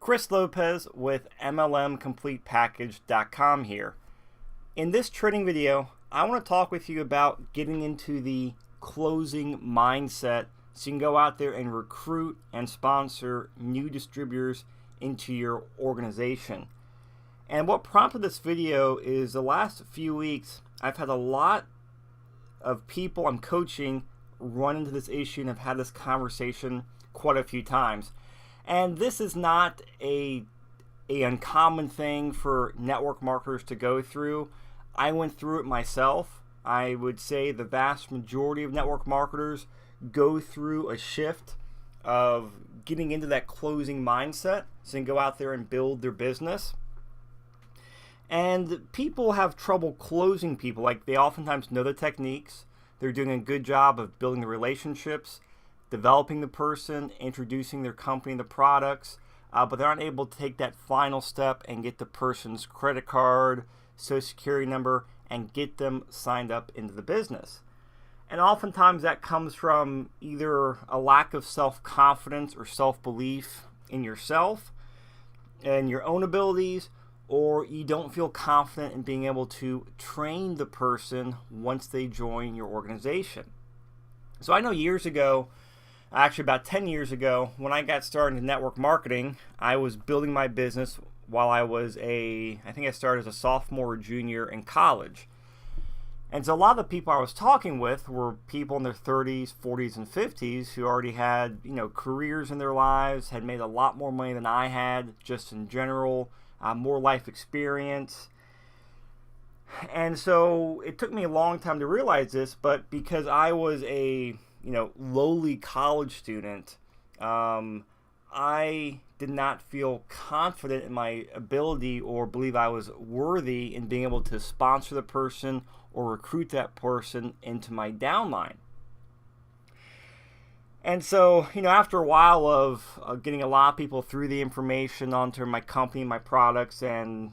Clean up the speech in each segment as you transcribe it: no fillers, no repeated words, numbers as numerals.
Chris Lopez with MLMCompletePackage.com here. In this training video, I want to talk with you about getting into the closing mindset so you can go out there and recruit and sponsor new distributors into your organization. And what prompted this video is the last few weeks, I've had a lot of people I'm coaching run into this issue and have had this conversation quite a few times. And this is not a uncommon thing for network marketers to go through. I went through it myself. I would say the vast majority of network marketers go through a shift of getting into that closing mindset so they can go out there and build their business. And people have trouble closing people. Like, they oftentimes know the techniques. They're doing a good job of building the relationships, developing the person, introducing their company, the products, but they're not able to take that final step and get the person's credit card, social security number, and get them signed up into the business. And oftentimes that comes from either a lack of self-confidence or self-belief in yourself and your own abilities, or you don't feel confident in being able to train the person once they join your organization. So I know years ago, actually about 10 years ago, when I got started in network marketing, I was building my business while I was I think I started as a sophomore or junior in college. And so a lot of the people I was talking with were people in their 30s, 40s, and 50s who already had, careers in their lives, had made a lot more money than I had, just in general, more life experience. And so it took me a long time to realize this, but because I was a lowly college student, I did not feel confident in my ability or believe I was worthy in being able to sponsor the person or recruit that person into my downline. And so, after a while of getting a lot of people through the information onto my company, my products, and,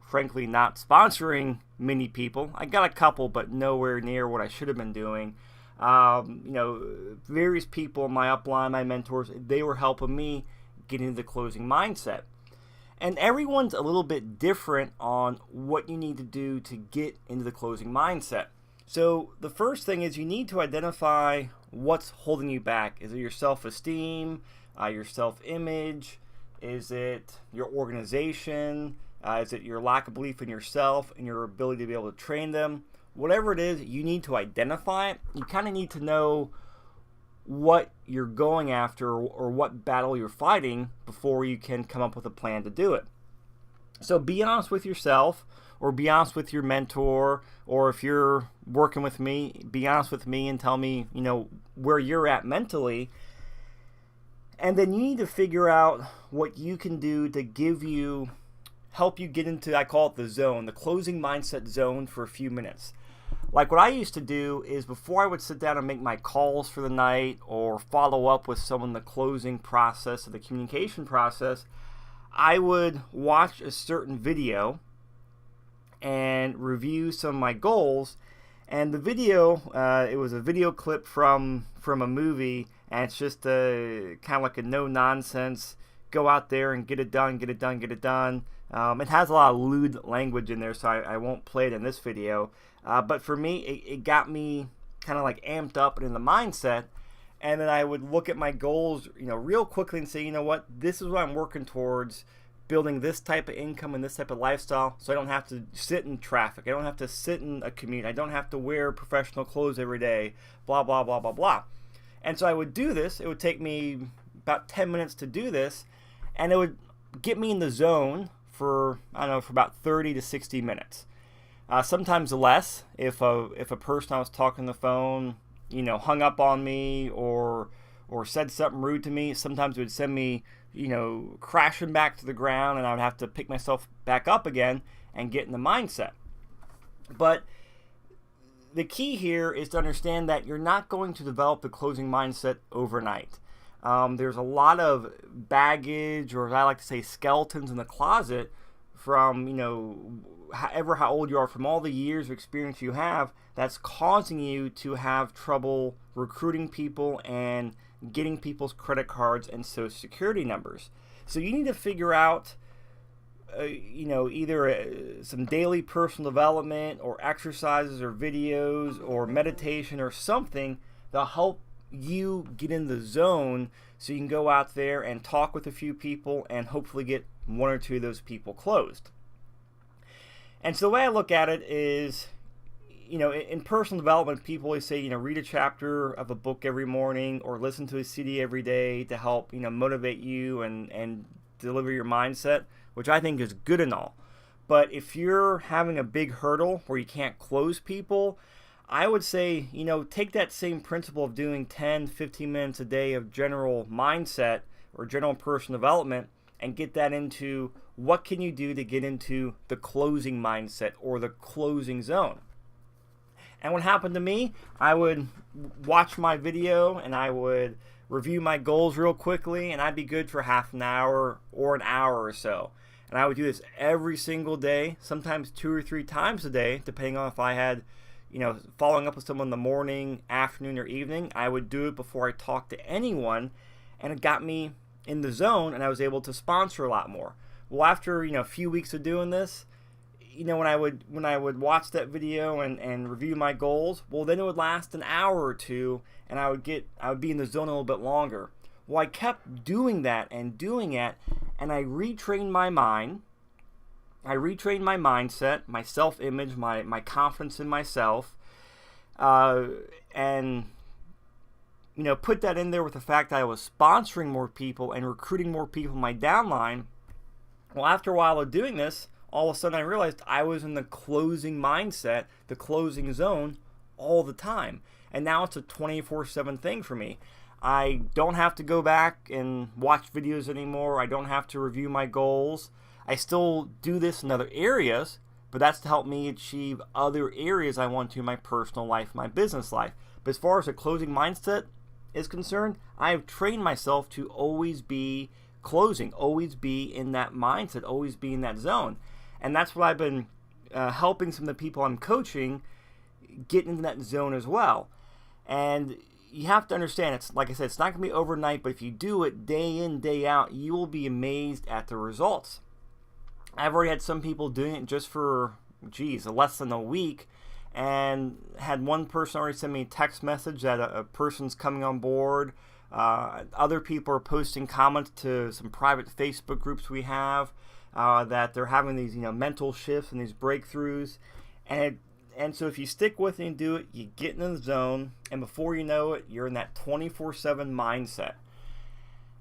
frankly, not sponsoring many people, I got a couple, but nowhere near what I should have been doing. Various people in my upline, my mentors, they were helping me get into the closing mindset. And everyone's a little bit different on what you need to do to get into the closing mindset. So the first thing is you need to identify what's holding you back. Is it your self-esteem, your self-image? Is it your organization? Is it your lack of belief in yourself and your ability to be able to train them? Whatever it is, you need to identify it. You kind of need to know what you're going after or what battle you're fighting before you can come up with a plan to do it. So be honest with yourself, or be honest with your mentor, or if you're working with me, be honest with me and tell me, where you're at mentally. And then you need to figure out what you can do to help you get into, I call it the zone, the closing mindset zone for a few minutes. Like, what I used to do is before I would sit down and make my calls for the night or follow up with someone in the closing process or the communication process, I would watch a certain video and review some of my goals. And the video, it was a video clip from a movie, and it's just kind of like a no-nonsense, go out there and get it done, get it done, get it done. It has a lot of lewd language in there, so I won't play it in this video. But for me, it got me kind of like amped up and in the mindset. And then I would look at my goals, real quickly and say, what, this is what I'm working towards, building this type of income and this type of lifestyle, so I don't have to sit in traffic. I don't have to sit in a commute. I don't have to wear professional clothes every day, blah, blah, blah, blah, blah. And so I would do this. It would take me about 10 minutes to do this, and it would get me in the zone for about 30 to 60 minutes. Sometimes less if a person I was talking on the phone, hung up on me or said something rude to me. Sometimes it would send me, crashing back to the ground, and I would have to pick myself back up again and get in the mindset. But the key here is to understand that you're not going to develop the closing mindset overnight. There's a lot of baggage, or as I like to say, skeletons in the closet from, how old you are, from all the years of experience you have, that's causing you to have trouble recruiting people and getting people's credit cards and social security numbers. So you need to figure out either some daily personal development or exercises or videos or meditation or something that'll help you get in the zone so you can go out there and talk with a few people and hopefully get one or two of those people closed. And so the way I look at it is, in personal development, people always say, read a chapter of a book every morning or listen to a CD every day to help, motivate you and deliver your mindset, which I think is good and all. But if you're having a big hurdle where you can't close people, I would say, take that same principle of doing 10, 15 minutes a day of general mindset or general personal development and get that into what can you do to get into the closing mindset or the closing zone. And what happened to me, I would watch my video and I would review my goals real quickly, and I'd be good for half an hour or an hour or so. And I would do this every single day, sometimes 2 or 3 times a day, depending on if I had, following up with someone in the morning, afternoon, or evening. I would do it before I talked to anyone, and it got me in the zone, and I was able to sponsor a lot more. Well, after a few weeks of doing this, when I would watch that video and review my goals, well, then it would last an hour or two, and I would be in the zone a little bit longer. Well, I kept doing that and doing it, and I retrained my mind. I retrained my mindset, my self-image, my confidence in myself, and put that in there with the fact that I was sponsoring more people and recruiting more people in my downline. Well, after a while of doing this, all of a sudden I realized I was in the closing mindset, the closing zone, all the time. And now it's a 24/7 thing for me. I don't have to go back and watch videos anymore. I don't have to review my goals. I still do this in other areas, but that's to help me achieve other areas I want to in my personal life, my business life. But as far as the closing mindset is concerned, I have trained myself to always be closing, always be in that mindset, always be in that zone. And that's what I've been helping some of the people I'm coaching get into that zone as well. And you have to understand, it's like I said, it's not going to be overnight, but if you do it day in, day out, you will be amazed at the results. I've already had some people doing it just for, less than a week, and had one person already send me a text message that a person's coming on board. Other people are posting comments to some private Facebook groups we have. That they're having these mental shifts and these breakthroughs, and so if you stick with it and do it, you get in the zone, and before you know it, you're in that 24/7 mindset.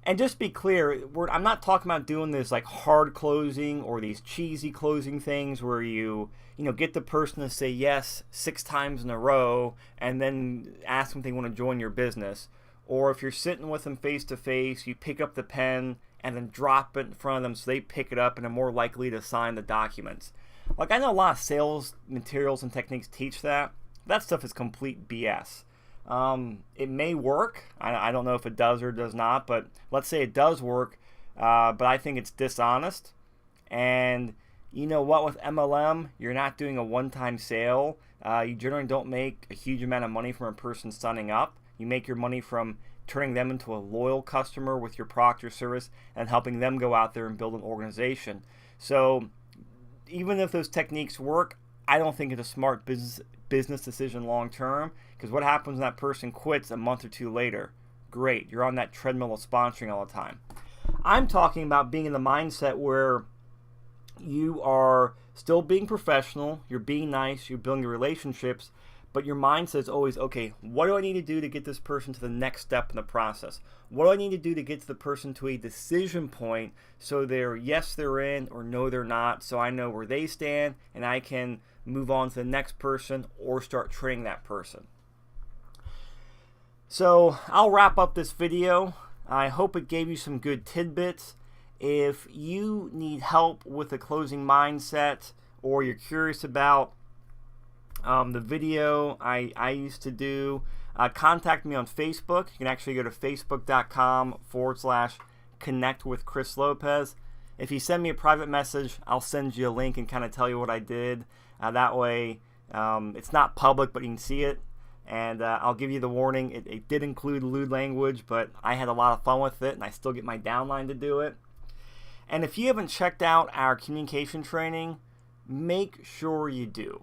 And just be clear, I'm not talking about doing this like hard closing or these cheesy closing things where you get the person to say yes 6 times in a row and then ask them if they want to join your business. Or if you're sitting with them face to face, you pick up the pen and then drop it in front of them so they pick it up and are more likely to sign the documents. Like, I know a lot of sales materials and techniques teach that. That stuff is complete BS. It may work. I don't know if it does or does not, but let's say it does work, but I think it's dishonest. And you know what, with MLM, you're not doing a one-time sale. You generally don't make a huge amount of money from a person signing up. You make your money from turning them into a loyal customer with your product or service and helping them go out there and build an organization. So even if those techniques work, I don't think it's a smart business decision long term, because what happens when that person quits a month or two later? Great, you're on that treadmill of sponsoring all the time. I'm talking about being in the mindset where you are still being professional, you're being nice, you're building your relationships, but your mindset is always, okay, what do I need to do to get this person to the next step in the process? What do I need to do to get to the person to a decision point so they're yes, they're in, or no, they're not, so I know where they stand and I can move on to the next person or start training that person. So I'll wrap up this video. I hope it gave you some good tidbits. If you need help with the closing mindset, or you're curious about the video I used to do, contact me on Facebook. You can actually go to facebook.com/connect with Chris Lopez. If you send me a private message, I'll send you a link and kind of tell you what I did. That way, it's not public, but you can see it. And I'll give you the warning, it did include lewd language, but I had a lot of fun with it, and I still get my downline to do it. And if you haven't checked out our communication training, make sure you do.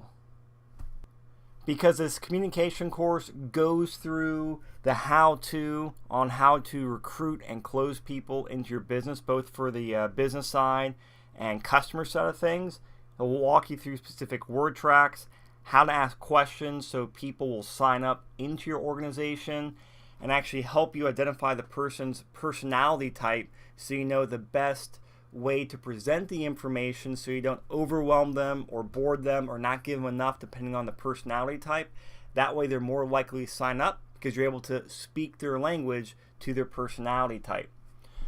Because this communication course goes through the how-to on how to recruit and close people into your business, both for the business side and customer side of things. It will walk you through specific word tracks, how to ask questions so people will sign up into your organization, and actually help you identify the person's personality type so you know the best way to present the information so you don't overwhelm them or bore them or not give them enough depending on the personality type. That way they're more likely to sign up because you're able to speak their language to their personality type.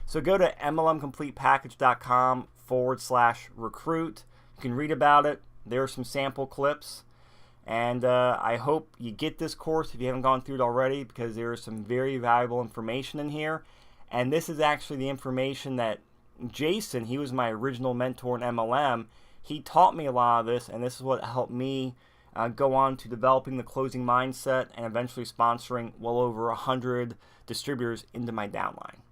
So go to MLMCompletePackage.com/recruit. You can read about it. There are some sample clips. And I hope you get this course if you haven't gone through it already, because there is some very valuable information in here. And this is actually the information that Jason, he was my original mentor in MLM, he taught me a lot of this, and this is what helped me go on to developing the closing mindset and eventually sponsoring well over 100 distributors into my downline.